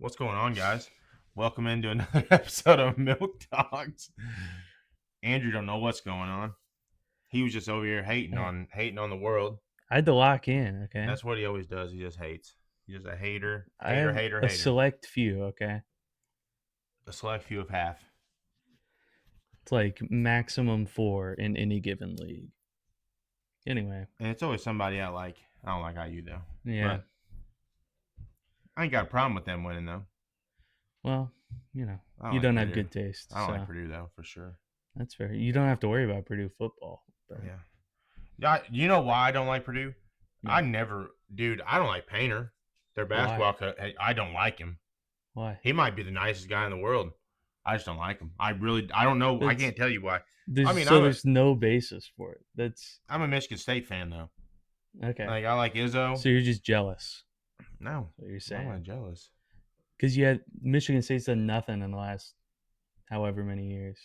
What's going on, guys? Welcome into another episode of Milk Dogs. Andrew don't know what's going on. He was just over here Hey, hating on the world. I had to lock in, okay? That's what he always does. He just hates. He's just a hater, I hater, have hater, a hater. select few, okay? A select few of half. It's like maximum 4 in any given league. Anyway, And it's always somebody I like. I don't like IU though. yeah. But I ain't got a problem with them winning though. Well, I don't you like don't have Purdue. good taste, I don't like so Purdue though, for sure. that's fair. You don't have to worry about Purdue football, but Yeah. Yeah, you know why I don't like Purdue? yeah. I don't like Painter. Their Why? basketball coach, I don't like him. Why? He might be the nicest guy in the world. I just don't like him. I don't know. I That's can't tell you why. I there's mean, so there's no basis for it. That's I'm a Michigan State fan though. okay. Like I like Izzo. So you're just jealous. No, That's what you're I'm not saying. jealous. Because you had Michigan State's done nothing in the last however many years.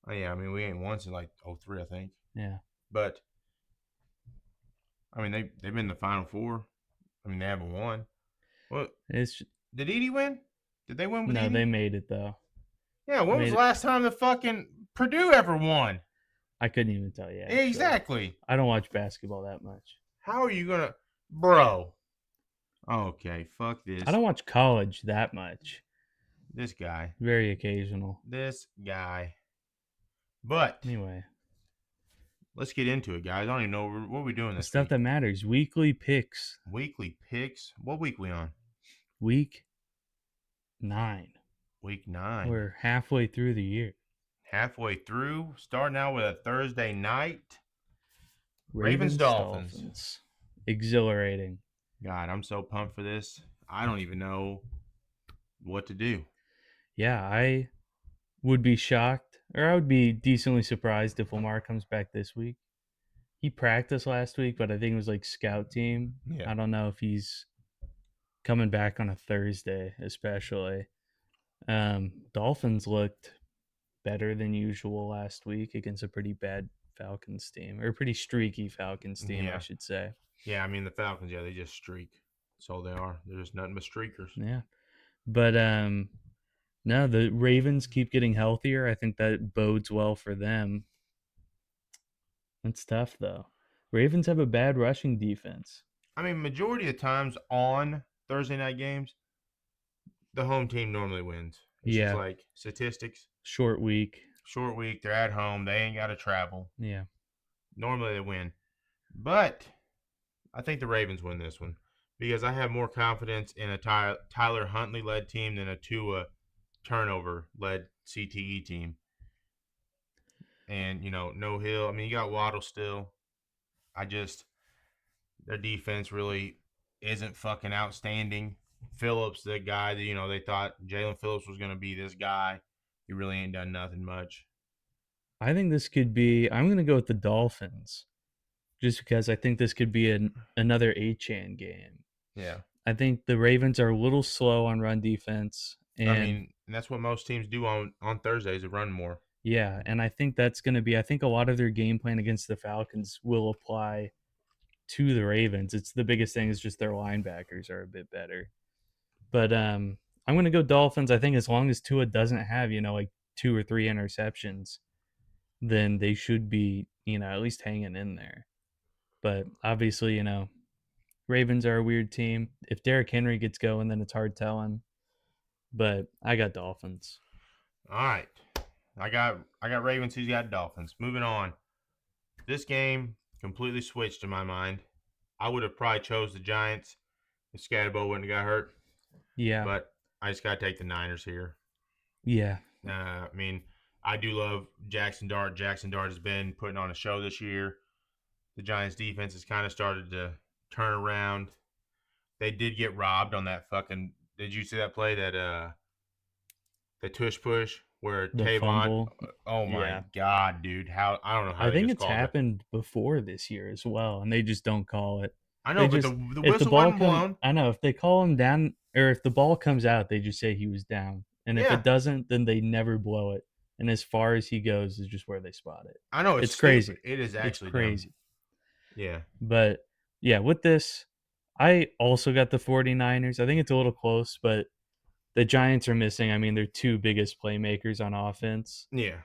Oh, yeah, I mean we ain't won since like '03, I think. Yeah. But I mean they've been in the Final Four. I mean they haven't won. What It's did Edie win? Did they win with no, they Edie? made it though. Yeah. When was Made the it. last time the fucking Purdue ever won? I couldn't even tell you actually. Exactly. I don't watch basketball that much. How are you gonna, bro? Okay, fuck I this. don't watch college that much. This guy. Very occasional. This guy. But Anyway, let's get into it, guys. I don't even know what we doing the this stuff week. that matters. Weekly picks. Weekly picks. What week we on? Week 9. Week 9. We're halfway through the year. Halfway through. Starting out with a Thursday night. Ravens Ravens, Dolphins. Dolphins. Exhilarating. God, I'm so pumped for this. I don't even know what to do. Yeah, I would be shocked, or I would be decently surprised if Lamar comes back this week. He practiced last week, but I think it was like scout team. Yeah. I don't know if he's coming back on a Thursday, especially. Dolphins looked better than usual last week against a pretty bad Falcons team, or a pretty streaky Falcons team, I Yeah. should say. Yeah, I mean the Falcons, yeah, they just streak. That's all they are. They're just nothing but streakers. Yeah, but no, the Ravens keep getting healthier. I think that bodes well for them. That's tough though. Ravens have a bad rushing defense. I mean, majority of times on Thursday night games, the home team normally wins. It's just Yeah, like statistics. short week. Short week, they're at home, they ain't got to travel. Yeah, Normally they win. But I think the Ravens win this one because I have more confidence in a Tyler Huntley led team than a Tua turnover led CTE team. And, no Hill. I mean, you got Waddle still. I just, their defense really isn't fucking outstanding. Phillips, the guy that, they thought Jalen Phillips was going to be this guy. He really ain't done nothing much. I think this could be. I'm gonna go with the Dolphins, just because I think this could be another 8-chan game. Yeah. I think the Ravens are a little slow on run defense, I and mean, and that's what most teams do on Thursdays, run more. yeah, and I think that's going to be. I think a lot of their game plan against the Falcons will apply to the Ravens. It's the biggest thing is just their linebackers are a bit better. But I'm going to go Dolphins. I think as long as Tua doesn't have like 2 or 3 interceptions, then they should be at least hanging in there. But obviously Ravens are a weird team. If Derrick Henry gets going, then it's hard telling. But I got Dolphins. All right. I got Ravens, he's got Dolphins. Moving on. This game completely switched in my mind. I would have probably chose the Giants if Scatterbo wouldn't have got hurt. Yeah. But I just got to take the Niners here. Yeah. I mean, I do love Jackson Dart. Jackson Dart has been putting on a show this year. The Giants defense has kind of started to turn around. They did get robbed on that fucking. Did you see that play the tush push where The Tavon? fumble. Oh my Yeah. god, dude! How I don't know how I they think just it's called it. happened before this year as well, and they just don't call it. I know, They but just the if the whistle ball wasn't come blown. I know if they call him down or if the ball comes out, they just say he was down. And if Yeah, it doesn't, then they never blow it. And as far as he goes is just where they spot it. I know it's It's stupid. crazy. It is It's actually dumb. crazy. Yeah, But yeah, with this, I also got the 49ers. I think it's a little close, but the Giants are missing, I mean, their two biggest playmakers on offense. Yeah.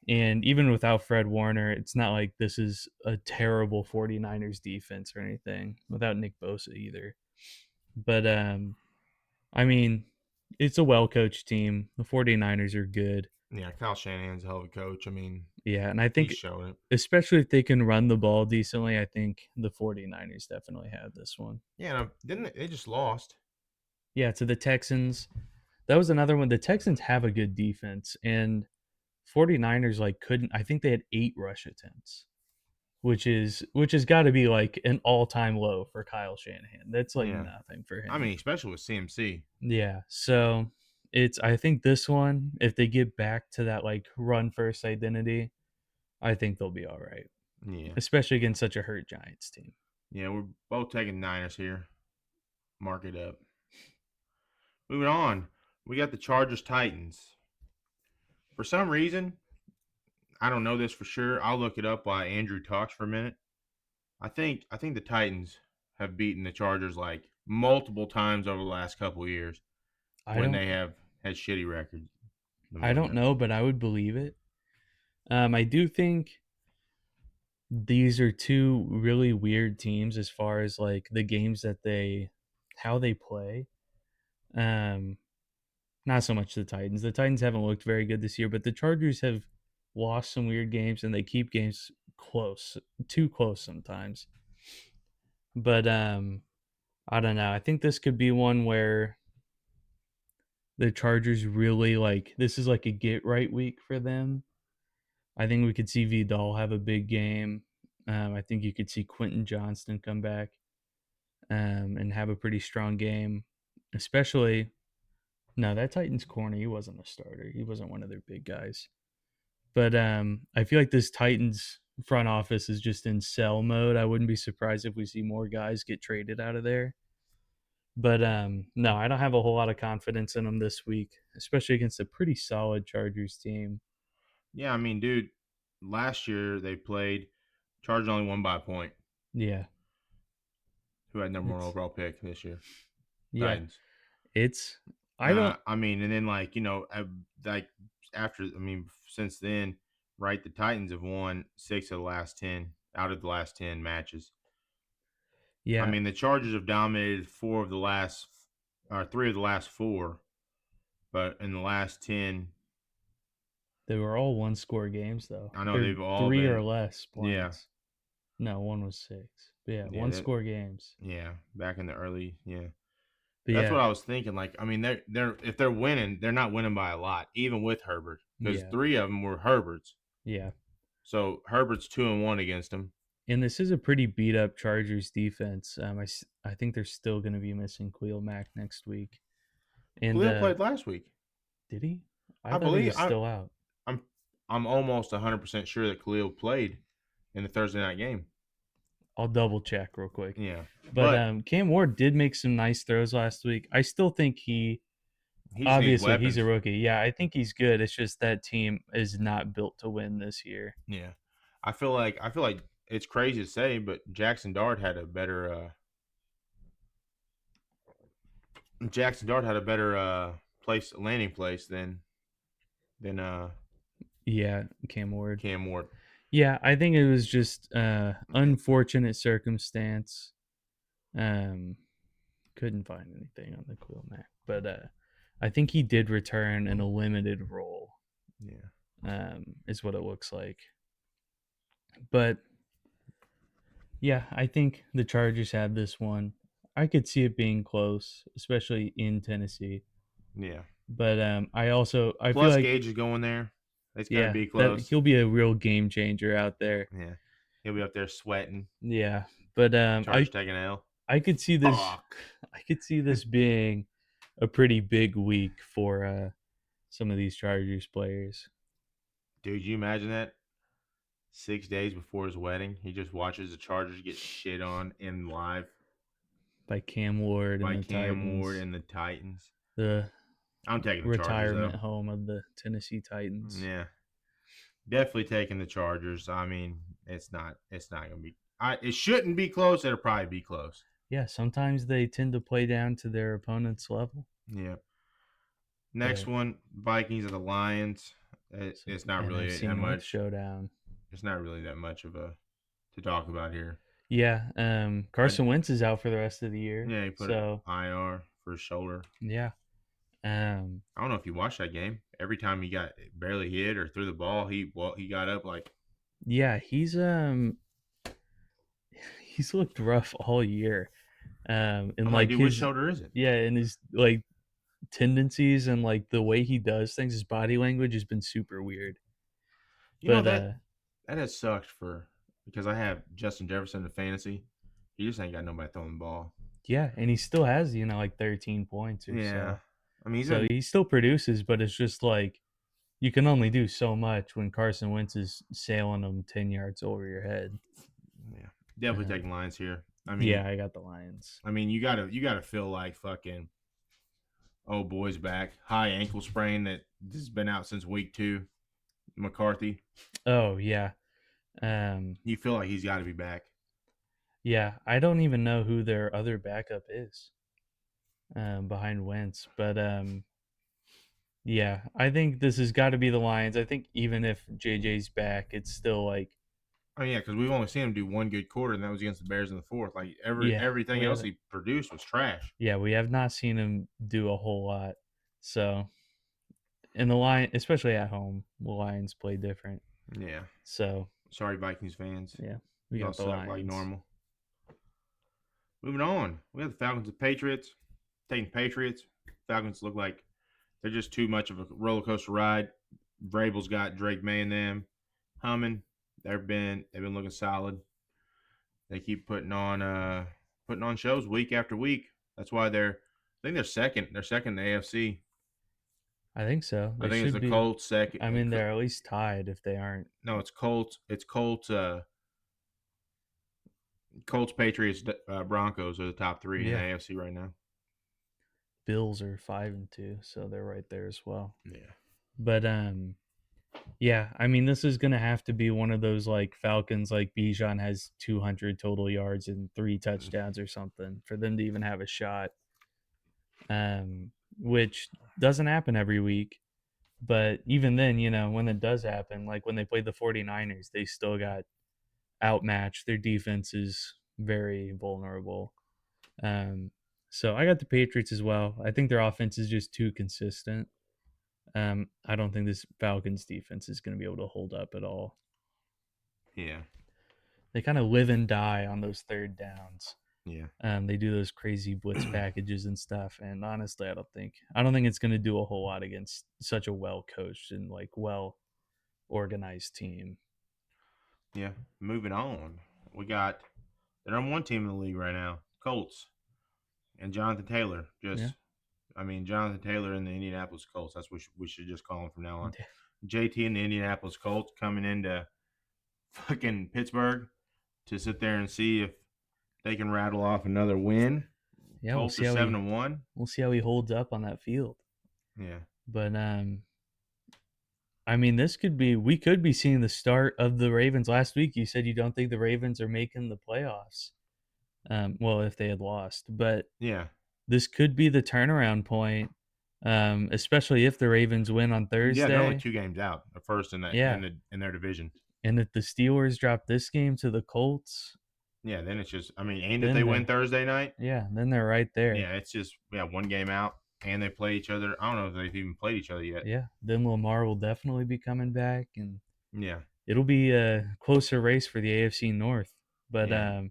And even without Fred Warner, it's not like this is a terrible 49ers defense or anything without Nick Bosa either. But I mean, it's a well-coached team. The 49ers are good. Yeah, Kyle Shanahan's a hell of a coach. I mean, Yeah, and I he think showed it. especially if they can run the ball decently, I think the 49ers definitely have this one. Yeah, no, didn't they just lost? Yeah, to the Texans. That was another one. The Texans have a good defense and 49ers like couldn't I think they had 8 rush attempts, which has got to be like an all-time low for Kyle Shanahan. That's like Yeah. nothing for I him. mean, especially with CMC. Yeah. So it's I think this one, if they get back to that like run first identity, I think they'll be all right. Yeah. Especially against such a hurt Giants team. Yeah, we're both taking Niners here. Mark it up. Moving on. We got the Chargers Titans. For some reason, I don't know this for sure. I'll look it up while Andrew talks for a minute. I think the Titans have beaten the Chargers like multiple times over the last couple of years I when don't they have had shitty records. Them I don't winning. know, but I would believe it. I do think these are two really weird teams as far as like the games that they how they play. Um Not so much the Titans. The Titans haven't looked very good this year, but the Chargers have lost some weird games and they keep games close, too close sometimes. But I don't know. I think this could be one where the Chargers really like this is like a get right week for them. I think we could see Vidal have a big game. I think you could see Quentin Johnston come back and have a pretty strong game, especially. No, that Titans corner, he wasn't a starter. He wasn't one of their big guys. But I feel like this Titans front office is just in sell mode. I wouldn't be surprised if we see more guys get traded out of there. But no, I don't have a whole lot of confidence in them this week, especially against a pretty solid Chargers team. Yeah, I mean, dude, last year they played. Chargers only won by a point. Yeah, Who had number one it's overall pick this year? yeah, Titans. it's I don't I mean, and then like like after since then, right? The Titans have won 6 of the last 10 out of the last 10 matches. I yeah, mean, the Chargers have dominated 3 of the last 4, but in the last 10, they were all one score games though. I know Or they've all three or been. less Yeah, points. No, one was six. But yeah, yeah, one score games. yeah. Back in the early, yeah. But That's yeah, what I was thinking. Like, I mean, they're if they're winning, they're not winning by a lot, even with Herbert, because yeah, 3 of them were Herberts. yeah. So Herbert's 2-1 against them. And this is a pretty beat up Chargers defense. I think they're still going to be missing Khalil Mack next week. And Khalil played last week. did he? I I thought he believe was still out. I'm I'm almost 100% sure that Khalil played in the Thursday night game. I'll double check real quick. Yeah, But but Cam Ward did make some nice throws last week. I still think he he just needs obviously he's a weapons. rookie. Yeah, I think he's good. It's just that team is not built to win this year. Yeah, I feel like it's crazy to say, but Jackson Dart had a better place landing place than Yeah, Cam Ward. Cam Ward. Yeah, I think it was just unfortunate circumstance. Um, couldn't find anything on the Khalil Mack, but I think he did return in a limited role. Yeah, Is what it looks like. But yeah, I think the Chargers have this one. I could see it being close, especially in Tennessee. yeah. But I feel Plus, like Gage is going there. It's gonna yeah, be that close. he'll be a real game changer out there. Yeah, he'll be up there sweating. Yeah, but Chargers taking an L. I could see this. Fuck, I could see this being a pretty big week for some of these Chargers players. dude. You imagine that? 6 days before his wedding, he just watches the Chargers get shit on in live Like Cam Ward and by the Cam Ward Titans, and the Titans. the I'm taking the Chargers retirement though. home of the Tennessee Titans. Yeah, definitely taking the Chargers. I mean, it's not gonna be. It shouldn't be close. It'll probably be close. Yeah, sometimes they tend to play down to their opponent's level. Yeah. Next But one, Vikings of the Lions. some It's not really NFC that North much. showdown. It's not really that much of a to talk about here. Yeah, I Carson Wentz is out for the rest of the year. Yeah, he put it So IR for his shoulder. yeah. Um I don't know if you watched that game. Every time he got barely hit or threw the ball, he got up like yeah, he's looked rough all year. And I'm like, like dude, which his shoulder is it? yeah, and his like tendencies and like the way he does things, his body language has been super weird. You know But that has sucked for because I have Justin Jefferson in fantasy. He just ain't got nobody throwing the ball. yeah, and he still has, like 13 points or Yeah, so. I mean he's So been he still produces, but it's just like you can only do so much when Carson Wentz is sailing them 10 yards over your head. yeah definitely Um, taking lines here. yeah, I got the Lions. You gotta feel like fucking oh boy's back high ankle sprain that has been out since week 2. McCarthy, Oh, yeah. Um, you feel like he's got to be back. yeah, I don't even know who their other backup is behind Wentz, but yeah, I think this has got to be the Lions. I think even if JJ's back, it's still like, Oh yeah, because we've only seen him do one good quarter, and that was against the Bears in the fourth. Like yeah, everything we else haven't. he produced was trash. Yeah, we have not seen him do a whole lot. So, and the Lion, especially at home, the Lions play different. Yeah, So, sorry Vikings fans, yeah, we y'all got the suck like Lions. normal. Moving on, we have the Falcons and Patriots. Taking Patriots. Falcons look like they're just too much of a roller coaster ride. Vrabel's got Drake May and them humming. They've been looking solid. They keep putting on shows week after week. That's why I think they're second. They're second in the AFC. I think so. I They think it's should the be. Colts second. I mean, they're at least tied if they aren't. No, it's Colts. It's Colts. Colts, Patriots, Broncos are the top three in the Yeah, AFC right now. Bills are 5-2, so they're right there as well. Yeah. But yeah, I mean, this is gonna have to be one of those like Falcons, like Bijan has 200 total yards and 3 touchdowns or something for them to even have a shot. Which doesn't happen every week. But even then, when it does happen, like when they played the 49ers, they still got outmatched. Their defense is very vulnerable. Um, so I got the Patriots as well. I think their offense is just too consistent. I don't think this Falcons defense is going to be able to hold up at all. Yeah. They kind of live and die on those third downs. Yeah. They do those crazy blitz packages and stuff. And honestly, I don't think it's going to do a whole lot against such a well coached and like well organized team. Yeah. Moving on, we got the number one team in the league right now, Colts, and Jonathan Taylor. Yeah. Jonathan Taylor and the Indianapolis Colts. That's what we should just call him from now on. Yeah. JT and the Indianapolis Colts coming into fucking Pittsburgh to sit there and see if they can rattle off another win. Yeah, we'll Colts see are how he 7-1. we'll see how he holds up on that field. Yeah. But I mean, we could be seeing the start of the Ravens. Last week, you said you don't think the Ravens are making the playoffs. Well, if they had lost, but Yeah. this could be the turnaround point, especially if the Ravens win on Yeah, they're only Thursday. 2 games out, the first in that Yeah, in their division. and if the Steelers drop this game to the Colts, Yeah, then it's just and if they then win they're Thursday night, then they're right there. yeah, it's just 1 game out and they play each other. I don't know if they've even played each other yet. Yeah, then Lamar will definitely be coming back, and Yeah. it'll be a closer race for the AFC North. But Yeah.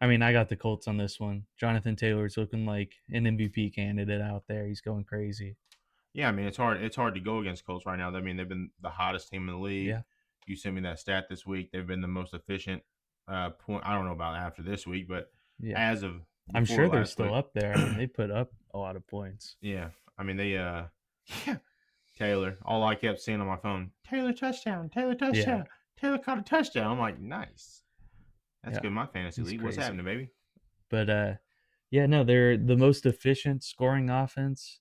I mean, I got the Colts on this one. Jonathan Taylor's looking like an MVP candidate out there. He's going crazy. Yeah, I mean it's hard to go against Colts right now. I mean they've been the hottest team in the league. Yeah, You sent me that stat this week. They've been the most efficient point. I don't know about after this week, but yeah. as of I'm before sure they're last still week, up there. I mean, they put up a lot of points. yeah. I mean they yeah. Taylor. All I kept seeing on my phone, Taylor touchdown, Taylor Yeah, touchdown, Taylor caught a touchdown. I'm like, nice. That's yeah. good in my fantasy He's league. What's crazy. happening, baby? But yeah, no, they're the most efficient scoring offense,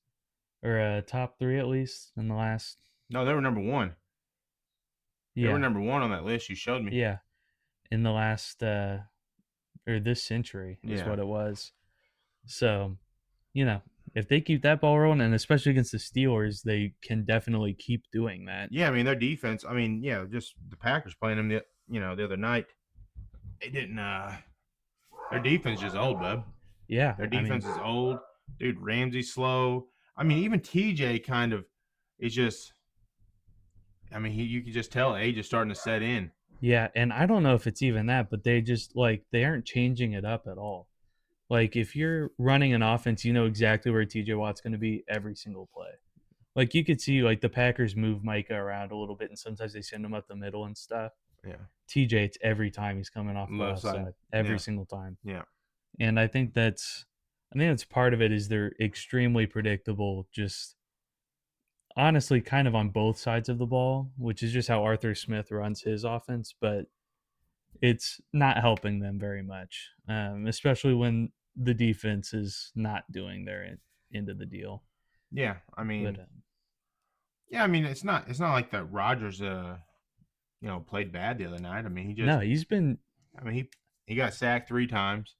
or top three at least in the last. No, they were number one. They were Yeah, number one on that list you showed me. yeah, in the last or this century is Yeah. what it was. So, you know, If they keep that ball rolling, and especially against the Steelers, they can definitely keep doing that. Yeah, I mean their defense. I mean, yeah, just the Packers playing them the other night. They didn't. Their defense is old, bub. Yeah, Their I defense mean, is old, dude. Ramsey's slow. I mean, even TJ kind of is just. I mean, you can just tell age is starting to set in. yeah, and I don't know if it's even that, but they just like they aren't changing it up at all. Like if you're running an offense, you know exactly where TJ Watt's going to be every single play. Like you could see like the Packers move Micah around a little bit and sometimes they send him up the middle and stuff. Yeah, TJ, it's every time he's coming off the left left side. side, every Yeah, single time. yeah, And I think that's part of it is they're extremely predictable, just honestly kind of on both sides of the ball, which is just how Arthur Smith runs his offense, but it's not helping them very much, especially when the defense is not doing their end of the deal. yeah. I But mean, yeah. I mean, it's not like that. Rogers, played bad the other night. I mean, he just. no, he's been I mean, he got sacked 3 times.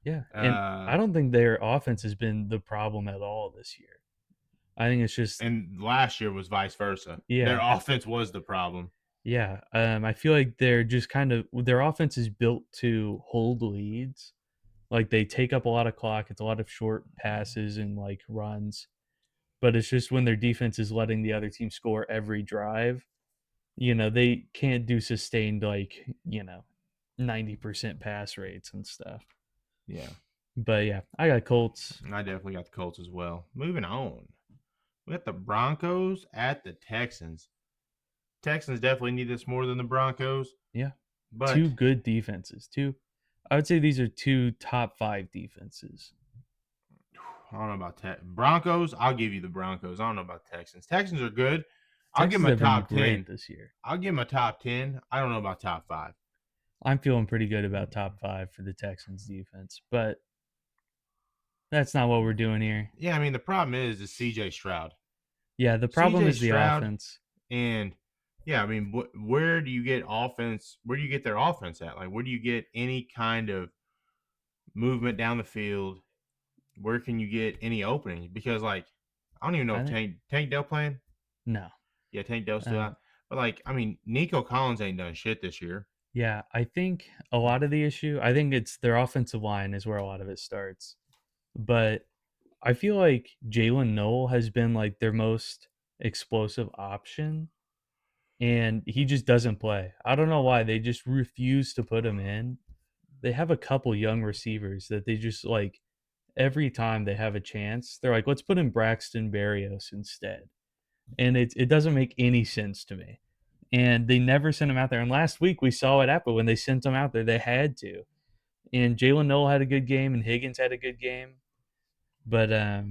yeah, and Uh, I don't think their offense has been the problem at all this year. I think it's just and last year was vice versa. Their yeah, offense was the problem. yeah. I feel like they're just kind of their offense is built to hold leads. Like they take up a lot of clock. It's a lot of short passes and like runs. But it's just when their defense is letting the other team score every drive, they can't do sustained like, 90% pass rates and stuff. Yeah, But yeah, I got Colts. and I definitely got the Colts as well. Moving on, we got the Broncos at the Texans. Texans definitely need this more than the Broncos, Yeah. but Two good defenses. I would say these are two top 5 defenses. I don't know about Broncos. I'll give you the Broncos. I don't know about Texans. Texans are good. I'll give Texans them a have been top great 10. this year. I'll give them a top 10. I don't know about top 5. I'm feeling pretty good about top 5 for the Texans defense, but that's not what we're doing here. Yeah, I mean the problem is CJ Stroud. Yeah, the problem CJ is the Stroud offense. and yeah, I mean where do you get offense? Where do you get their offense at? Like where do you get any kind of movement down the field? Where can you get any openings? Because like I don't even know I if think Tank Dell playing. no. Yeah, Tank Dell's still Um, out. But like I mean Nico Collins ain't done shit this year. yeah, I think a lot of the issue, I think it's their offensive line is where a lot of it starts. But I feel like Jalen Noel has been like their most explosive option, and he just doesn't play. I don't know why. They just refuse to put him in. They have a couple young receivers that they just like every time they have a chance, they're like, let's put in Braxton Berrios instead. And it doesn't make any sense to me. And they never sent him out there. And last week we saw it happen when they sent him out there. They had to. And Jalen Noel had a good game, and Higgins had a good game. But Yeah,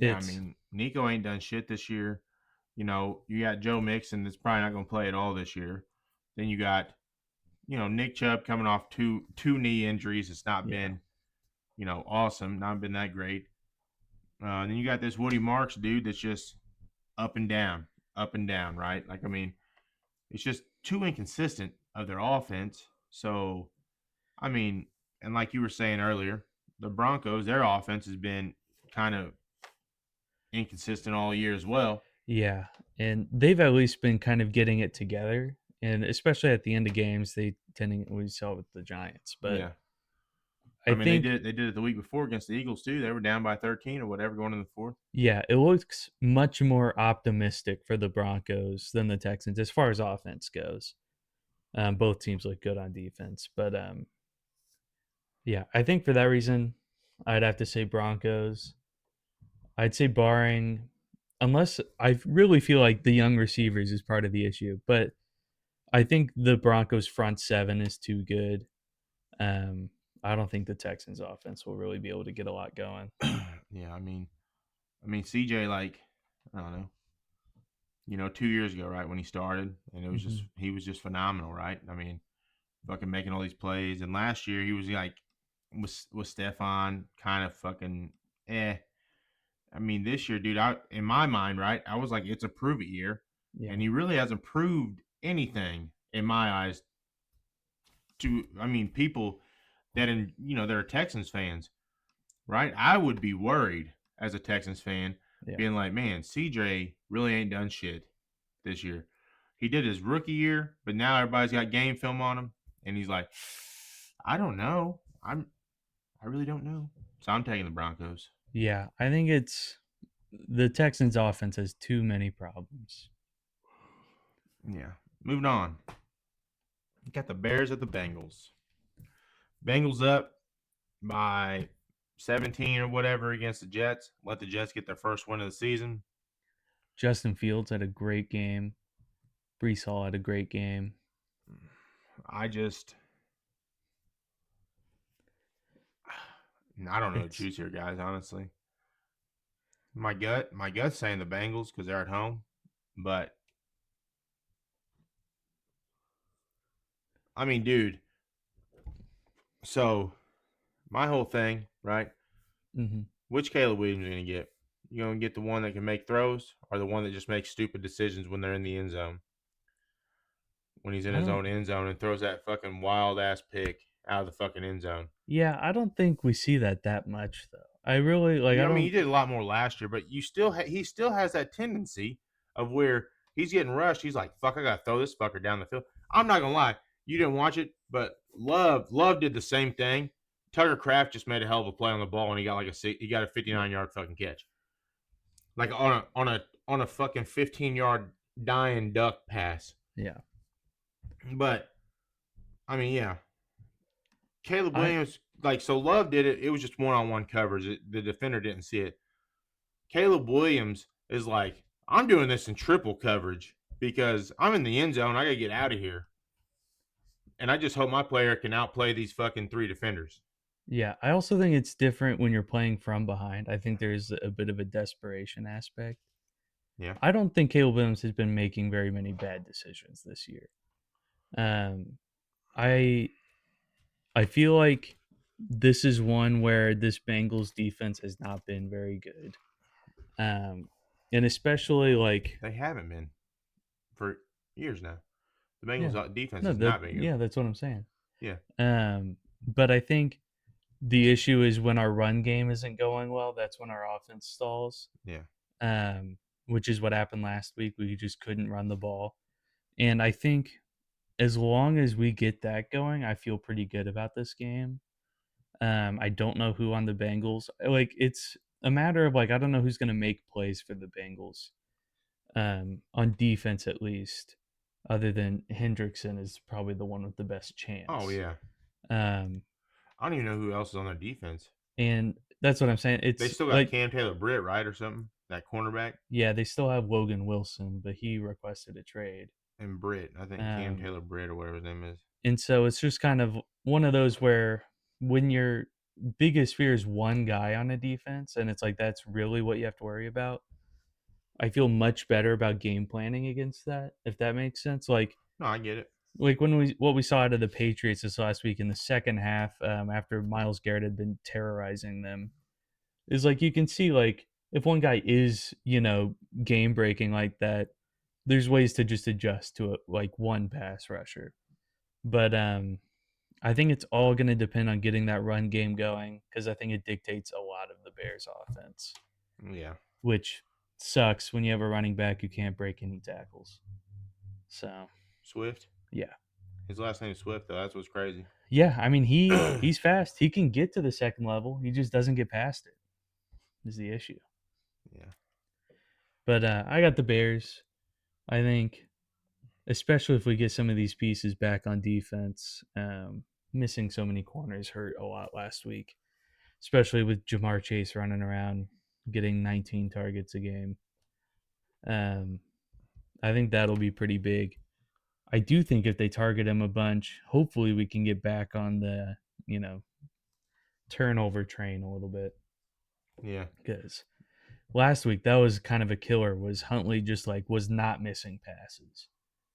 I it's mean Nico ain't done shit this year. You got Joe Mixon that's probably not going to play at all this year. Then you got Nick Chubb coming off two knee injuries. It's not yeah, been awesome. Not been that great. Then you got this Woody Marks dude that's just up and down, right? Like I mean, it's just too inconsistent of their offense. So I mean, and like you were saying earlier, the Broncos, their offense has been kind of inconsistent all year as well. yeah. And they've at least been kind of getting it together. And especially at the end of games, we saw it with the Giants. But Yeah. I I mean, they think did it the week before against the Eagles too. They were down by 13 or whatever going in the fourth. yeah, it looks much more optimistic for the Broncos than the Texans as far as offense goes. Both teams look good on defense, but yeah, I think for that reason, I'd have to say Broncos. I'd say barring, unless I really feel like the young receivers is part of the issue, but I think the Broncos front seven is too good. Um, I don't think the Texans offense will really be able to get a lot going. Yeah, I mean CJ like I don't know, 2 years ago, right when he started, and it was just Mhm. he was just phenomenal, right? I mean, fucking making all these plays, and last year he was like with Stefan kind of fucking eh. I mean, this year, dude, in my mind, right, I was like, it's a prove it year, Yeah, and he really hasn't proved anything in my eyes. I mean, people that that are Texans fans, right? I would be worried. as a Texans fan, Yeah. being like, man, CJ really ain't done shit this year. He did his rookie year, but now everybody's got game film on him, and he's like, I don't know. I really don't know. So I'm taking the Broncos. Yeah, I think it's the Texans offense has too many problems. Yeah. Moving on. Got the Bears at the Bengals. Bengals up by 17 or whatever against the Jets. Let the Jets get their first win of the season. Justin Fields had a great game. Brees Hall had a great game. I just I don't know who to It's choose here, guys, honestly. My gut's saying the Bengals because they're at home, but I mean, dude. So my whole thing, right? mhm. Which Caleb Williams are you gonna get? You gonna get the one that can make throws, or the one that just makes stupid decisions when they're in the end zone? When he's in I his don't own end zone and throws that fucking wild ass pick out of the fucking end zone. Yeah, I don't think we see that much though. I really like I I mean, he don't did a lot more last year, but he still has that tendency of where he's getting rushed. He's like, "Fuck, I gotta throw this fucker down the field." I'm not gonna lie, you didn't watch it, but Love did the same thing. Tucker Kraft just made a hell of a play on the ball, and he got a 59-yard fucking catch, like on a fucking 15-yard dying duck pass. yeah. But I mean, yeah, Caleb I Williams, like, so Love did it. It was just one-on-one coverage. The defender didn't see it. Caleb Williams is like, I'm doing this in triple coverage because I'm in the end zone. I got to get out of here. And I just hope my player can outplay these fucking three defenders. Yeah, I also think it's different when you're playing from behind. I think there's a bit of a desperation aspect. Yeah. I don't think Caleb Williams has been making very many bad decisions this year. Um, I I feel like this is one where this Bengals defense has not been very good. Um, and especially like They haven't been for years now. The yeah, Bengals defense no, has not been good. that's what I'm saying. Yeah. But I think the issue is when our run game isn't going well. That's when our offense stalls. Yeah. Um, which is what happened last week. We just couldn't run the ball, and I think as long as we get that going, I feel pretty good about this game. I don't know who on the Bengals. Like it's a matter of like I don't know who's going to make plays for the Bengals. On defense at least, other than Hendrickson is probably the one with the best Oh, chance. yeah. Um, I don't even know who else is on their defense. and that's what I'm saying. They It's still got like Cam Taylor Britt, right? Or something? That cornerback? yeah, they still have Logan Wilson, but he requested a trade. And Britt. I think Cam Um, Taylor Britt or whatever his name is. and so it's just kind of one of those where when your biggest fear is one guy on a defense, and it's like that's really what you have to worry about. I feel much better about game planning against that, if that makes sense. No, I get it. Like when what we saw out of the Patriots this last week in the second half, after Miles Garrett had been terrorizing them, is like you can see like if one guy is game breaking like that, there's ways to just adjust to it, like one pass rusher. But I think it's all going to depend on getting that run game going because I think it dictates a lot of the Bears' offense, Yeah. which sucks when you have a running back who can't break any tackles. So Swift. yeah, His last name is Swift, though. That's what's crazy. yeah. I mean Yeah. he's fast. He can get to the second level. He just doesn't get past it. Is the issue. But I got the Bears. I think, especially if we get some of these pieces back on defense. Missing so many corners hurt a lot last week, especially with Jamar Chase running around getting 19 targets a game. Um, I think that'll be pretty big. I do think if they target him a bunch, hopefully we can get back on the you know turnover train a little bit Yeah. because last week that was kind of a killer. Was Huntley just like was not missing passes,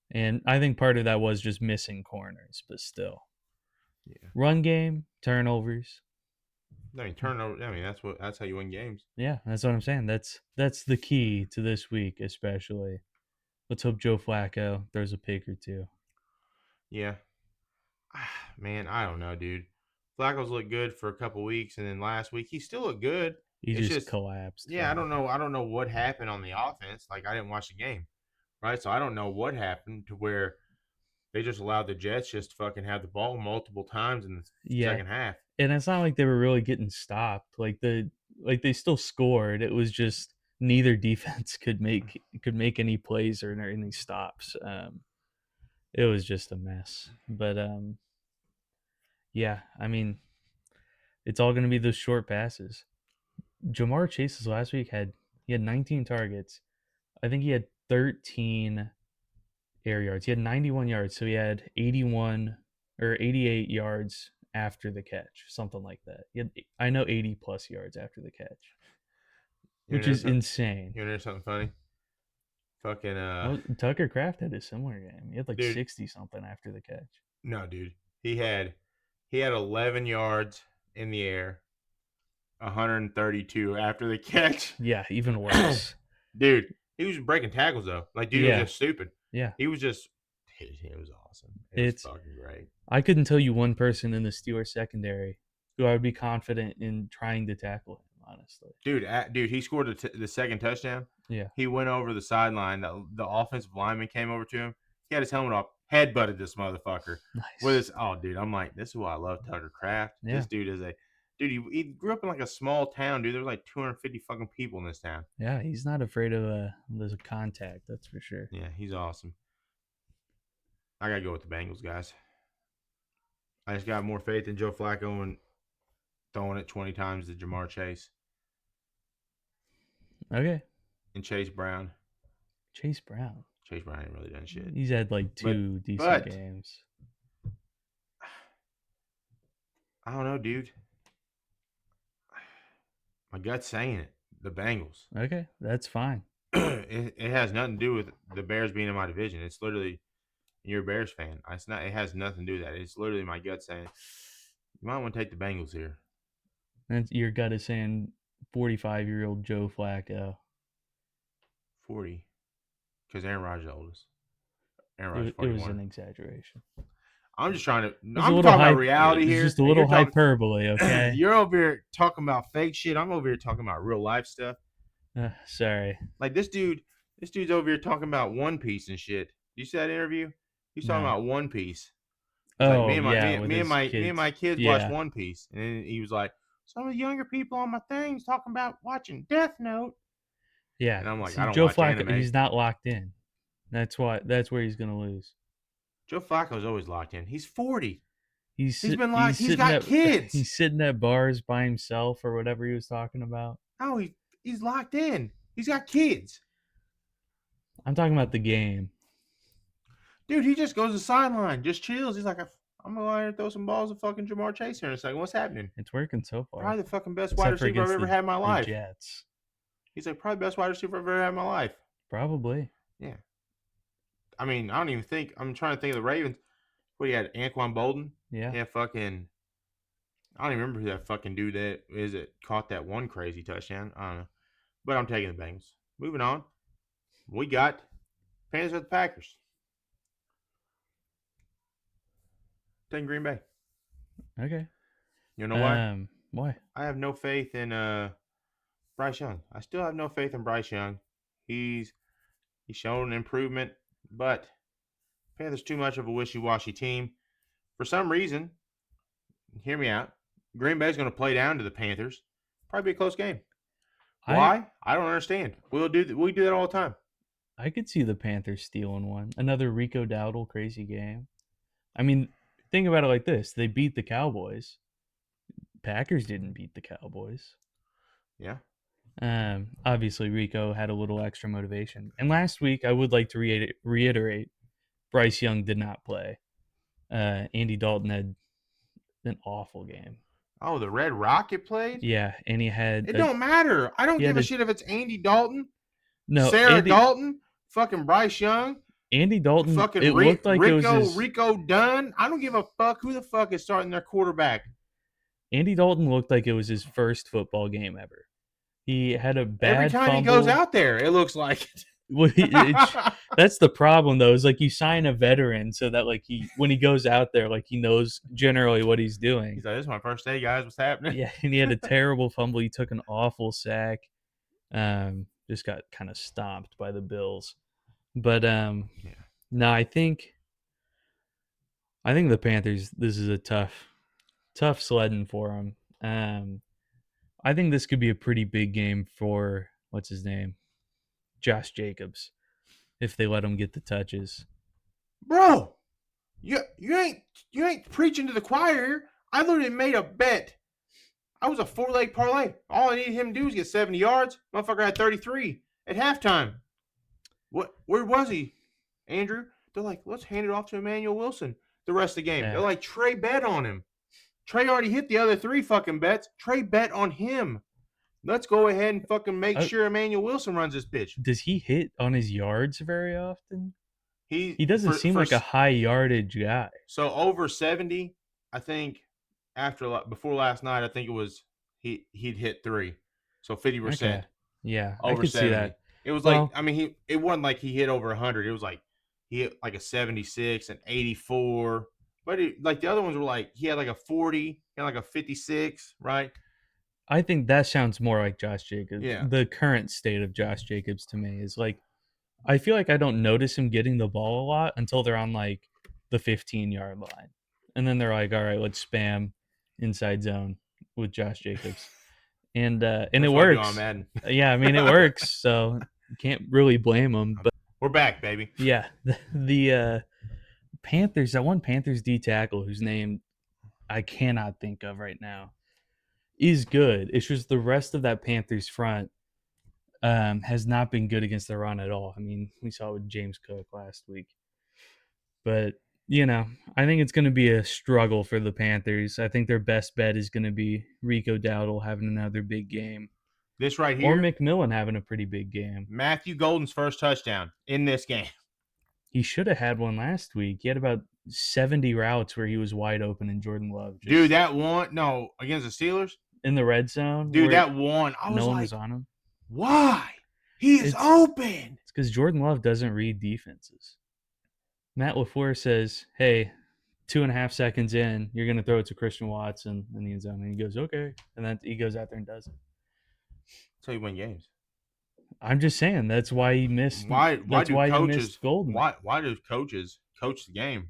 and I think part of that was just missing corners, but still Yeah. run game turnovers. I mean, turnover. I mean, that's how you win games. Yeah, that's what I'm saying. That's the key to this week, especially. Let's hope Joe Flacco throws a pick or two. Yeah. Man, I don't know, dude. Flacco's looked good for a couple weeks, and then last week he still looked good. He It's just just, collapsed yeah, kind of. I don't know what happened on the offense. Like I didn't watch the game, right? So I don't know what happened to where they just allowed the Jets just fucking have the ball multiple times in the Yeah, second half. and it's not like they were really getting stopped. Like they still scored. It was just neither defense could make any plays or any stops. It was just a mess. But yeah, I mean, it's all going to be those short passes. Jamar Chase's last week he had 19 targets. I think he had 13 air yards. He had 91 yards, so he had 81 or 88 yards after the catch, something like that. He had, I know, 80 plus yards after the catch, You which know, is insane. you know something funny? Fucking Well, Tucker Kraft had a similar game. He had like dude, 60 something after the catch. no, dude. He had he had 11 yards in the air, 132 after the catch. Yeah, even worse. Dude, he was breaking tackles though. Like dude was Yeah, just stupid. yeah. He was just it was awesome. It was It's fucking great. I couldn't tell you one person in the Steelers secondary who I would be confident in trying to tackle him, honestly. Dude, he scored the second touchdown. Yeah. He went over the sideline. The offensive lineman came over to him. He had his helmet off, headbutted this motherfucker with Nice. his. Oh, dude, I'm like, this is why I love Tucker Kraft. Yeah. This dude is a dude. He grew up in like a small town, dude. There was like 250 fucking people in this town. Yeah, he's not afraid of there's a contact, that's for sure. Yeah, he's awesome. I gotta go with the Bengals, guys. I just got more faith in Joe Flacco and throwing it 20 times to Jamar Chase Okay. and Chase Brown. Chase Brown. Chase Brown ain't really done shit. He's had like But two decent but games. I don't know, dude. My gut's saying it. The Bengals. Okay, that's fine. It has nothing to do with the Bears being in my division. It's literally you're a Bears fan. It's not. It has nothing to do with that. It's literally my gut saying you might want to take the Bengals here. That's your gut is saying 45-year-old Joe Flacco. 40, because Aaron Rodgers is the oldest. Aaron It, Rodgers it was 41. an exaggeration. I'm just trying to. It's a I'm little talking about hype. reality It's here, just a and little hyperbole, okay? you're over here talking about fake shit. I'm over here talking about real life stuff. Sorry. Like this dude's over here talking about One Piece and shit. You see that interview? He's talking No. about One Piece. He's like Oh yeah, with his me and kids. my kids watch Yeah, One Piece, and then he was like, some of the younger people on my things talking about watching Death Note, yeah. and I'm like, I See, don't Joe watch Flacco, anime. he's not locked in. That's where he's gonna lose. Joe Flacco's always locked in. He's 40. He's Been locked. he's He's sitting got at kids. he's sitting at bars by himself or whatever he was talking about. Oh, he's locked in. He's got kids. I'm talking about the game. Dude, he just goes to the sideline, just chills. He's like, I'm gonna go out here and throw some balls at fucking Jamar Chase here in a second. What's happening? It's working so far, Probably the fucking best wide except for receiver I've against ever had in my the life. Jets. He's like, probably the best wide receiver I've ever had in my life. Probably. Yeah. I mean, I don't even think. I'm trying to think of the Ravens. What he had, Anquan Bolden. Yeah. Yeah, fucking. I don't even remember who that fucking dude that is that caught that one crazy touchdown. I don't know, but I'm taking the Bengals. Moving on, we got Panthers at the Packers. Taking Green Bay. Okay. You know why? Why? I have no faith in Bryce Young. I still have no faith in Bryce Young. He's shown an improvement, but Panthers too much of a wishy-washy team. For some reason, hear me out. Green Bay's going to play down to the Panthers. Probably be a close game. Why? I don't understand. We do that all the time. I could see the Panthers stealing one. Another Rico Dowdle crazy game. I mean, think about it like this: they beat the Cowboys. Packers didn't beat the Cowboys. Yeah. Obviously, Rico had a little extra motivation. And last week, I would like to reiterate: Bryce Young did not play. Andy Dalton had an awful game. Oh, the Red Rocket played? Yeah, and he had. It don't matter. I don't give a shit if it's Andy Dalton, Sarah Dalton, fucking Bryce Young, Andy Dalton. fucking It looked like it was his, Rico Dunn. I don't give a fuck who the fuck is starting their quarterback. Andy Dalton looked like it was his first football game ever. He had a bad Every time fumble. he goes out there, it looks like it. Well, that's the problem though. Is like you sign a veteran so that like when he goes out there, like he knows generally what he's doing. He's like, "This is my first day, guys. What's happening?" Yeah, and he had a terrible fumble. He took an awful sack. Just got kind of stomped by the Bills. But Yeah. no, I think the Panthers. This is a tough sledding for them. I think this could be a pretty big game for what's his name, Josh Jacobs, if they let him get the touches. Bro, you ain't preaching to the choir. I literally made a bet. I was a 4-leg parlay. All I needed him to do was get 70 yards. Motherfucker had 33 at halftime. Where was he, Andrew? They're like, let's hand it off to Emmanuel Wilson the rest of the game. They're Yeah. like, Trey bet on him. Trey already hit the other 3 fucking bets. Trey bet on him. Let's go ahead and fucking make sure Emmanuel Wilson runs this bitch. Does he hit on his yards very often? He He doesn't seem for like a high yardage guy. so over 70. I think before last night, I think it was he'd hit 3, so 50%. Okay. Yeah, I Over could see 70. that. It was like, Well, I mean, it wasn't like he hit over 100. It was like he hit like a 76, an 84. But like the other ones were like he had like a 40 and like a 56, right? I think that sounds more like Josh Jacobs. Yeah. The current state of Josh Jacobs to me is like I feel like I don't notice him getting the ball a lot until they're on like the 15-yard line. And then they're like, "All right, let's spam inside zone with Josh Jacobs." And it That's what I do on works. Madden. Yeah, I mean it works, so you can't really blame him. But We're back, baby. yeah, the Panthers, that one Panthers D tackle whose name I cannot think of right now, is good. It's just the rest of that Panthers front has not been good against the run at all. I mean, we saw it with James Cook last week. But, I think it's going to be a struggle for the Panthers. I think their best bet is going to be Rico Dowdle having another big game. This right Or here, McMillan having a pretty big game. Matthew Golden's first touchdown in this game. He should have had one last week. He had about 70 routes where he was wide open and Jordan Love just Dude, that one, no, against the Steelers? in the red zone. Dude, where that one, I was no one like, was on him. why? He is open. It's because Jordan Love doesn't read defenses. Matt LaFleur says, "Hey, 2.5 seconds in, you're going to throw it to Christian Watson in the end zone." And he goes, "Okay." And then he goes out there and does it. That's how you win games. I'm just saying that's why he missed. Why That's do why coaches he missed Golden. why do coaches coach the game?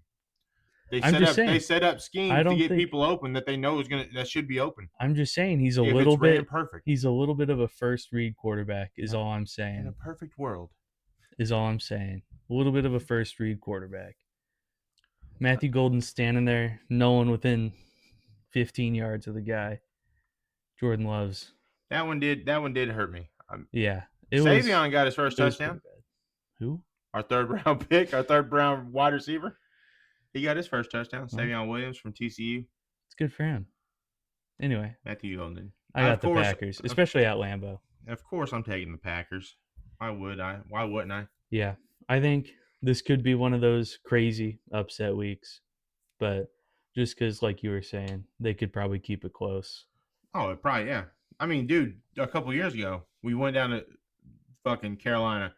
I'm just saying, They set up schemes I to don't get think people open that they know that should be open. I'm just saying he's a If little it's ran bit perfect. he's a little bit of a first read quarterback is all I'm In a saying. perfect world. Is all I'm saying. A little bit of a first read quarterback. Matthew Golden's standing there, no one within 15 yards of the guy. Jordan Love's. That one did hurt me. Yeah. Savion got his first it was touchdown. pretty bad. Who? Our third round pick, our third round wide receiver. He got his first touchdown. Huh? Savion Williams from TCU. It's good for him. Anyway, Matthew Golden. I got the Packers, especially at Lambeau. Of course, I'm taking the Packers. Why would I? Why wouldn't I? Yeah, I think this could be one of those crazy upset weeks, but just because, like you were saying, they could probably keep it close. Oh, probably, yeah. I mean, dude, a couple years ago, we went down to fucking Carolina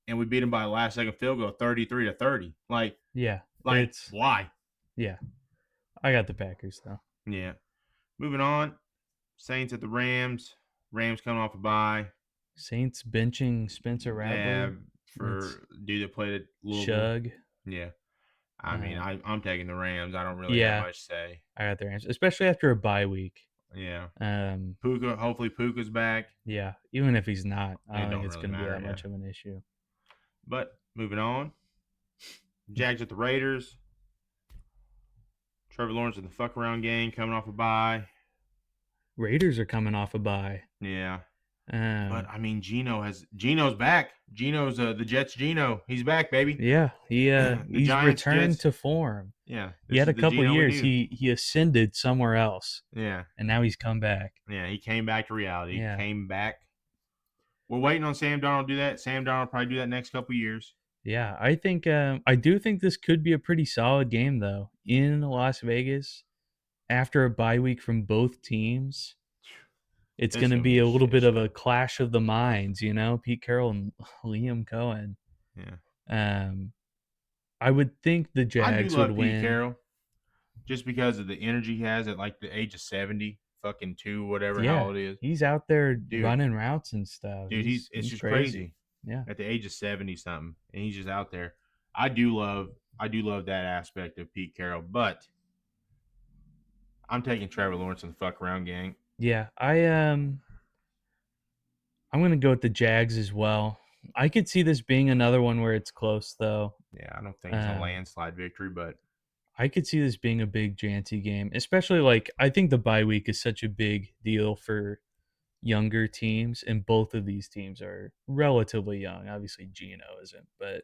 and we beat them by a last second field goal, 33-30. Like, why? Yeah, I got the Packers though. Yeah. Moving on, Saints at the Rams. Rams coming off a bye. Saints benching Spencer Rattler. Yeah, for dude that played at Louisville. Shug. Yeah. I mean, I'm taking the Rams. I don't really have much to say. I got the Rams, especially after a bye week. Yeah. Puka, hopefully Puka's back. Yeah, even if he's not, I don't think it's really going to be that matter, much of an issue. But moving on, Jags at the Raiders. Trevor Lawrence in the fuck around game, coming off a bye. Raiders are coming off a bye. Yeah. But I mean, Geno's back. Geno's the Jets. Geno, he's back, baby. Yeah, he's Giants, returned Jets. to form. Yeah, he had a couple years. He ascended somewhere else. Yeah, and now he's come back. Yeah, he came back to reality. Yeah. He came back. We're waiting on Sam Darnold to do that. Sam Darnold will probably do that next couple years. Yeah, I think I do think this could be a pretty solid game though in Las Vegas after a bye week from both teams. it's It's gonna gonna be be a a little shit bit of show. a clash of the minds, you know, Pete Carroll and Liam Cohen. Yeah, Um, I would think the I do Jags would love Pete win. Carroll just because of the energy he has at like the age of 70, fucking two, whatever how Yeah, old it is. he's out there Dude, running routes and stuff. dude, it's He's just crazy. crazy Yeah. at the age of 70 something, and he's just out there. I do love that aspect of Pete Carroll, but I'm taking Trevor Lawrence and the fuck around gang. Yeah, I'm gonna go with the Jags as well. I could see this being another one where it's close though. Yeah, I don't think it's a Um, landslide victory, but I could see this being a big Janty game, especially like I think the bye week is such a big deal for younger teams, and both of these teams are relatively young. Obviously, Geno isn't, but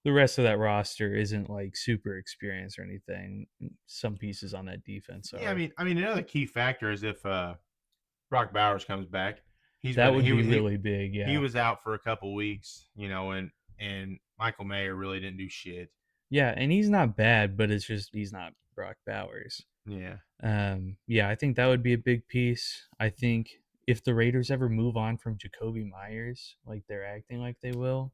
the rest of that roster isn't like super experienced or anything. Some pieces on that defense yeah, are. I mean another key factor is if Brock Bowers comes back. He's That been would be really big, he yeah. was out for a couple weeks, and Michael Mayer really didn't do shit. Yeah, and he's not bad, but it's just he's not Brock Bowers. Yeah, Yeah, I think that would be a big piece. I think if the Raiders ever move on from Jacoby Myers, like they're acting like they will,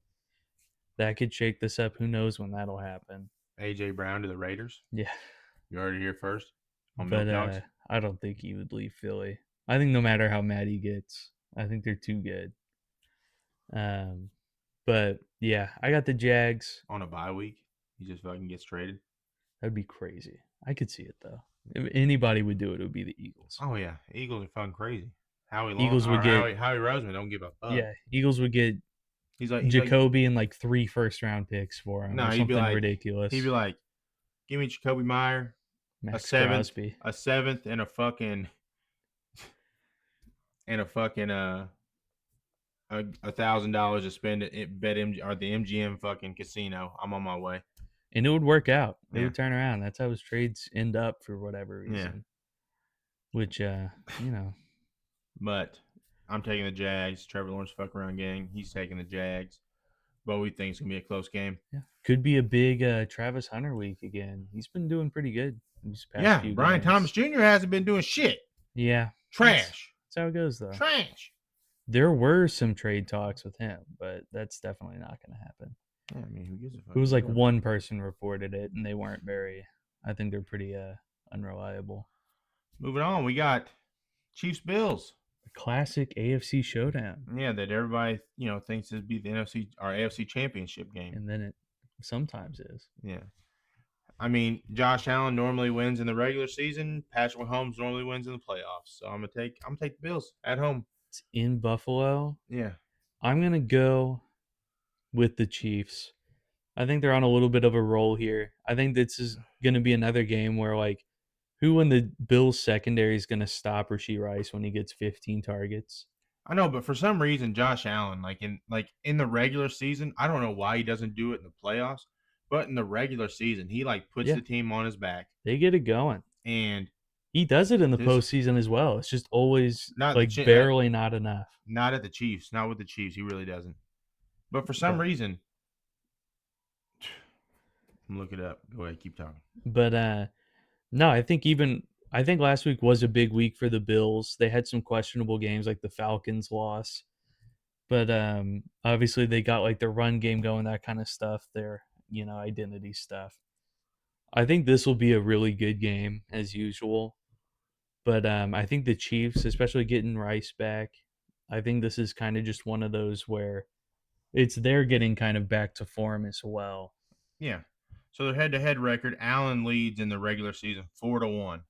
that could shake this up. Who knows when that'll happen? AJ Brown to the Raiders. Yeah, You heard it here first on but Milk Dogs. I don't think he would leave Philly. I think no matter how mad he gets, I think they're too good. Um, but yeah, I got the Jags. On a bye week. He just fucking gets traded. That'd be crazy. I could see it though. If anybody would do it, it would be the Eagles. Oh yeah, Eagles are fucking crazy. Eagles would get Howie Roseman don't give a fuck. yeah, Eagles would get He's like Jacoby and like 3 first round picks for him no, or something ridiculous. give me Jacoby Meyer, a Max seventh, Crosby. a seventh, and a fucking $1,000 to spend at bet MG or the MGM fucking casino. I'm on my way. And it would work out. It Yeah, would turn around. That's how his trades end up for whatever yeah. reason. Which you know, But I'm taking the Jags. Trevor Lawrence fuck around gang. He's taking the Jags. But we think it's gonna be a close game. yeah. Could be a big Travis Hunter week again. He's been doing pretty good these past Yeah, few Brian Thomas games. Jr. hasn't been doing shit. Yeah. Trash. That's how it goes though. Trash. There were some trade talks with him, but that's definitely not gonna happen. Yeah, I mean, who gives a fuck? It was He's like got one person reported it and they weren't very I think they're pretty unreliable. Moving on, we got Chiefs Bills. A classic AFC showdown. Yeah, that everybody thinks this be the NFC or AFC Championship game. And then it sometimes is. Yeah, I mean, Josh Allen normally wins in the regular season. Patrick Mahomes normally wins in the playoffs. So I'm gonna take the Bills at home. It's in Buffalo. Yeah, I'm gonna go with the Chiefs. I think they're on a little bit of a roll here. I think this is gonna be another game where like who in the Bills secondary is gonna stop Rashee Rice when he gets 15 targets? I know, but for some reason, Josh Allen, in the regular season, I don't know why he doesn't do it in the playoffs, but in the regular season, he like puts Yeah, the team on his back, they get it going. and He does it in the this postseason as well. It's just always not the like barely not enough. not at the Chiefs, not with the Chiefs, he really doesn't. But for some But reason, look it up. Go ahead, keep talking. but no, I think last week was a big week for the Bills. They had some questionable games like the Falcons loss. But obviously they got like the run game going, that kind of stuff, their, identity stuff. I think this will be a really good game as usual. But I think the Chiefs, especially getting Rice back, I think this is kind of just one of those where it's they're getting kind of back to form as well. Yeah. So their head-to-head record, Allen leads in the regular season 4-1.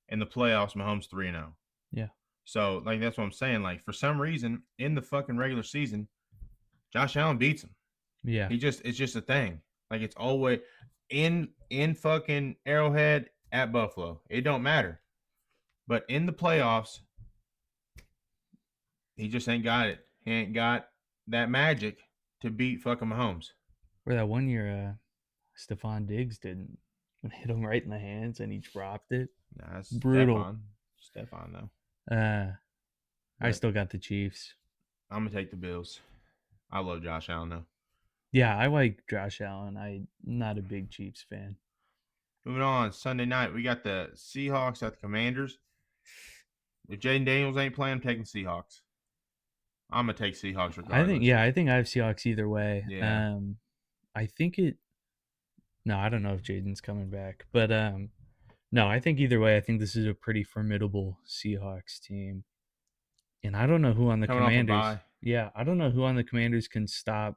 In the playoffs, Mahomes 3-0. Yeah. So like that's what I'm saying. Like for some reason in the fucking regular season, Josh Allen beats him. Yeah. It's just a thing. Like it's always in fucking Arrowhead at Buffalo. It don't matter. But in the playoffs, he just ain't got it. He ain't got that magic to beat fucking Mahomes. Where that one year Stephon Diggs didn't hit him right in the hands and he dropped it. Nah, that's Brutal. Stephon though. I still got the Chiefs. I'm gonna take the Bills. I love Josh Allen though. Yeah, I like Josh Allen. I'm not a big Chiefs fan. Moving on, Sunday night we got the Seahawks at the Commanders. If Jaden Daniels ain't playing, I'm taking Seahawks. I'm gonna take Seahawks I think regardless. yeah, I think I have Seahawks either way. Yeah, I think it. No, I don't know if Jaden's coming back, but no, I think either way, I think this is a pretty formidable Seahawks team, and I don't know who on the coming off a Commanders. bye. Yeah, I don't know who on the Commanders can stop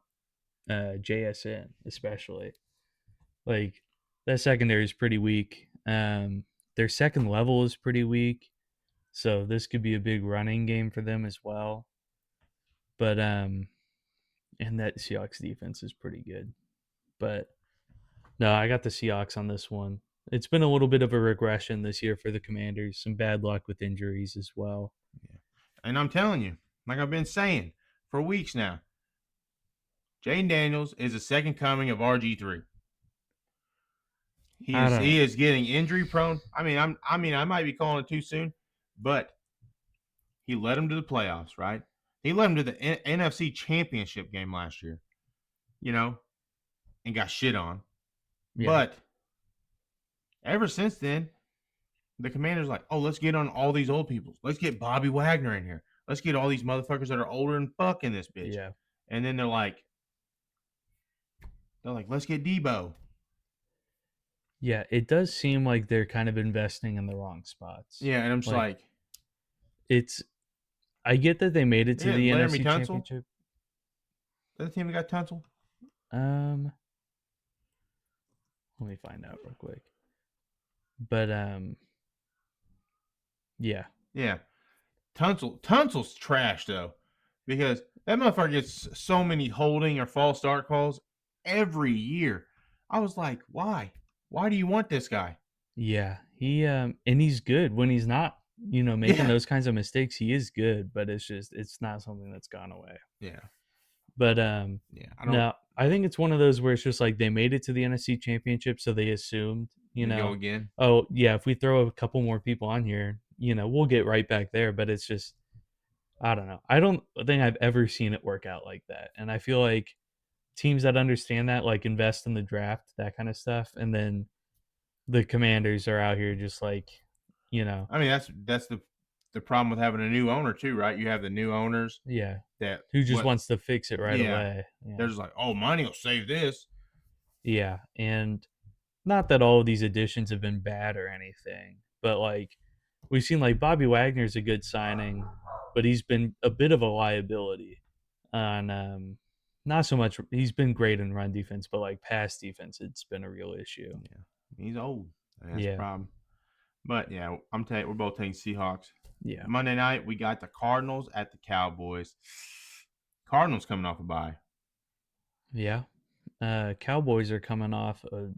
JSN, especially. Like that secondary is pretty weak. Their second level is pretty weak, so this could be a big running game for them as well. But and that Seahawks defense is pretty good. But no, I got the Seahawks on this one. It's been a little bit of a regression this year for the Commanders. Some bad luck with injuries as well. Yeah. And I'm telling you, like I've been saying for weeks now, Jaden Daniels is the second coming of RG3. He I is don't know. he is getting injury prone. I might be calling it too soon, but he led him to the playoffs, right? He led him to the NFC Championship game last year, you know, and got shit on. Yeah, But ever since then, the Commanders like, oh, let's get on all these old people. Let's get Bobby Wagner in here. Let's get all these motherfuckers that are older and fuck in this bitch. yeah, And then they're like, let's get Debo. yeah. It does seem like they're kind of investing in the wrong spots. Yeah, and I'm just Like like, it's. I get that they made it to yeah, the Laramie NFC Tunsil. Championship. That the team that got Tunsil? Um, Let me find out real quick. But yeah, Yeah. Tunsil's trash though. Because that motherfucker gets so many holding or false start calls every year. I was like, why? Why do you want this guy? yeah. He and he's good when he's not, making Yeah. those kinds of mistakes. He is good, but it's not something that's gone away. Yeah. But Yeah. I don't no, I think it's one of those where it's just like they made it to the NFC Championship, so they assumed, we go again. oh yeah, if we throw a couple more people on here, we'll get right back there. But it's just I don't know. I don't think I've ever seen it work out like that, and I feel like teams that understand that like invest in the draft, that kind of stuff, and then the Commanders are out here just like, you know, I mean, that's the problem with having a new owner too, right? You have the new owners yeah, that who just what wants to fix it right yeah. away. Yeah, They're just like, oh, money will save this. yeah, and not that all of these additions have been bad or anything, but like we've seen like Bobby Wagner's a good signing, but he's been a bit of a liability on not so much he's been great in run defense, but like pass defense it's been a real issue. Yeah. He's old. That's the Yeah. problem. But yeah, we're both taking Seahawks. Yeah. Monday night we got the Cardinals at the Cowboys. Cardinals coming off a bye. Yeah. Cowboys are coming off a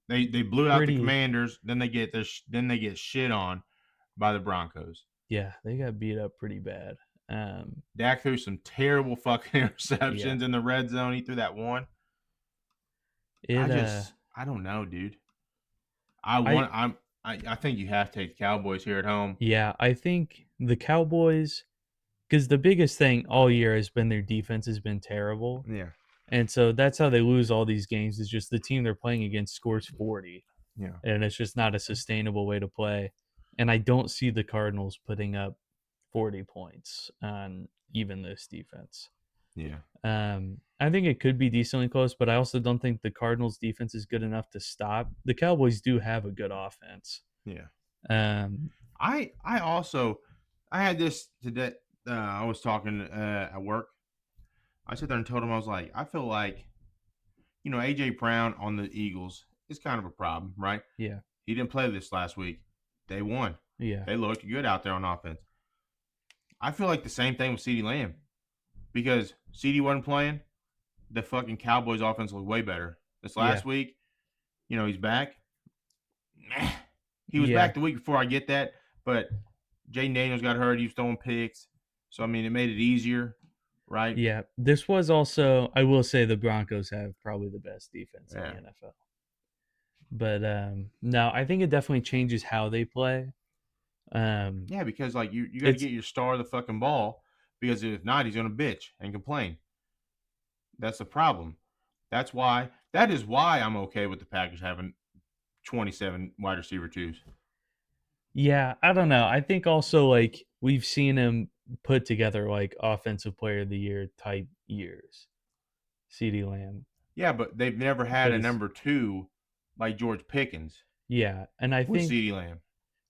They blew out the pretty Commanders. Then they get shit on by the Broncos. yeah, they got beat up pretty bad. Um Dak threw some terrible fucking yeah. interceptions in the red zone. He threw that one. It I don't know, dude. I I want I'm I think you have to take the Cowboys here at home. yeah, I think the Cowboys because the biggest thing all year has been their defense has been terrible. Yeah. And so that's how they lose all these games is just the team they're playing against scores 40 Yeah. and it's just not a sustainable way to play. And I don't see the Cardinals putting up 40 points on even this defense. Yeah. I think it could be decently close, but I also don't think the Cardinals defense is good enough to stop. The Cowboys do have a good offense. Yeah. Um, I also I had this today. I was talking at work. I sat there and told him I was like, I feel like AJ Brown on the Eagles is kind of a problem, right? yeah, He didn't play this last week. They won. yeah, They looked good out there on offense. I feel like the same thing with CeeDee Lamb because CeeDee wasn't playing. The fucking Cowboys offense looked way better this yeah, last week. He's back. He was yeah, back the week before. I get that, but Jaden Daniels got hurt. He was throwing picks, so I mean, it made it easier, right? yeah. This was also, I will say, the Broncos have probably the best defense in the Yeah, NFL. But no, I think it definitely changes how they play. Um, yeah, because like you got to it's get your star the fucking ball because if not, he's gonna bitch and complain. That's the problem. That is why I'm okay with the Packers having 27 wide receiver twos. Yeah, I don't know. I think also like we've seen him put together like offensive player of the year type years. CeeDee Lamb. Yeah, but they've never had But a it's number two like George Pickens yeah, and I with think CeeDee Lamb.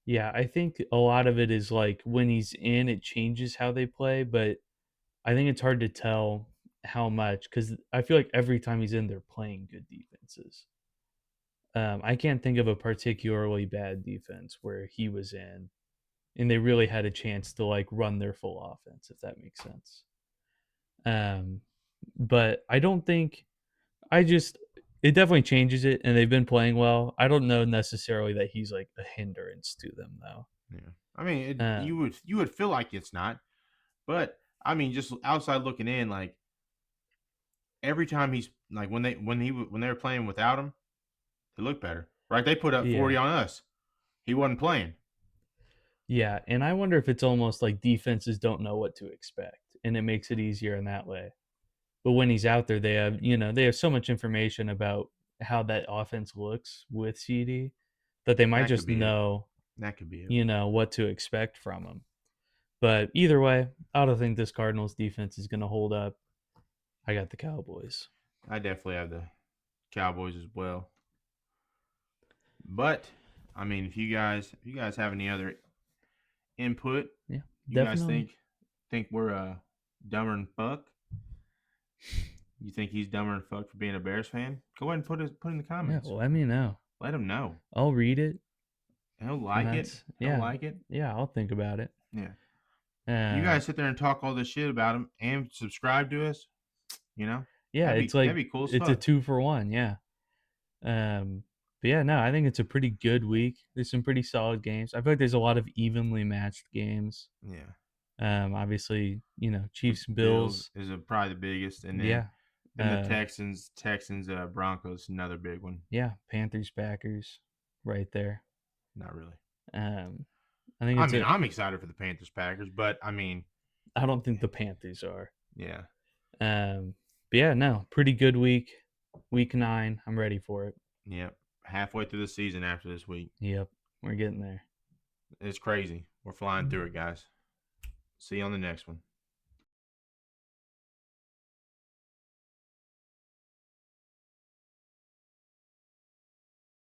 yeah, I think a lot of it is like when he's in it changes how they play, but I think it's hard to tell how much cuz I feel like every time he's in they're playing good defenses. I can't think of a particularly bad defense where he was in and they really had a chance to like run their full offense if that makes sense. Um but I don't think I just it definitely changes it and they've been playing well. I don't know necessarily that he's like a hindrance to them though. Yeah, I mean, Um you would feel like it's not, but I mean, just outside looking in, like every time he's like when they were playing without him, they look better, right? They put up yeah. 40 on us. He wasn't playing. Yeah, and I wonder if it's almost like defenses don't know what to expect and it makes it easier in that way. But when he's out there they have, they have so much information about how that offense looks with CD that they might That could just be it. know, That could be it. what to expect from him. But either way, I don't think this Cardinals defense is going to hold up. I got the Cowboys. I definitely have the Cowboys as well. But I mean, if you guys have any other input, Yeah, you guys definitely. think we're dumber than fuck? You think he's dumber than fuck for being a Bears fan? Go ahead and put in the Yeah, comments. well, let me know. Let him know. I'll read it, He'll and like it. that's He'll yeah, like it. yeah. I'll think about it. Yeah. You Um, guys sit there and talk all this shit about him and subscribe to us. You know yeah, it's that'd like be cool as it's a fuck. 2 for 1. Yeah. But yeah, no, I think it's a pretty good week. There's some pretty solid games. I feel like there's a lot of evenly matched games. Yeah. Obviously, Chiefs, Bills Bills. is probably the biggest, and Yeah. then the Uh, Texans, Broncos, another big one. yeah. Panthers, Packers, right there. Not really. Um, I think I it's mean, a. I'm excited for the Panthers Packers, but I mean, I don't think the Panthers are. yeah, But yeah, no, pretty good week. Week 9. I'm ready for it. yeah. Halfway through the season after this week, Yep, we're getting there. it's crazy. We're flying through it, guys. See you on the next one.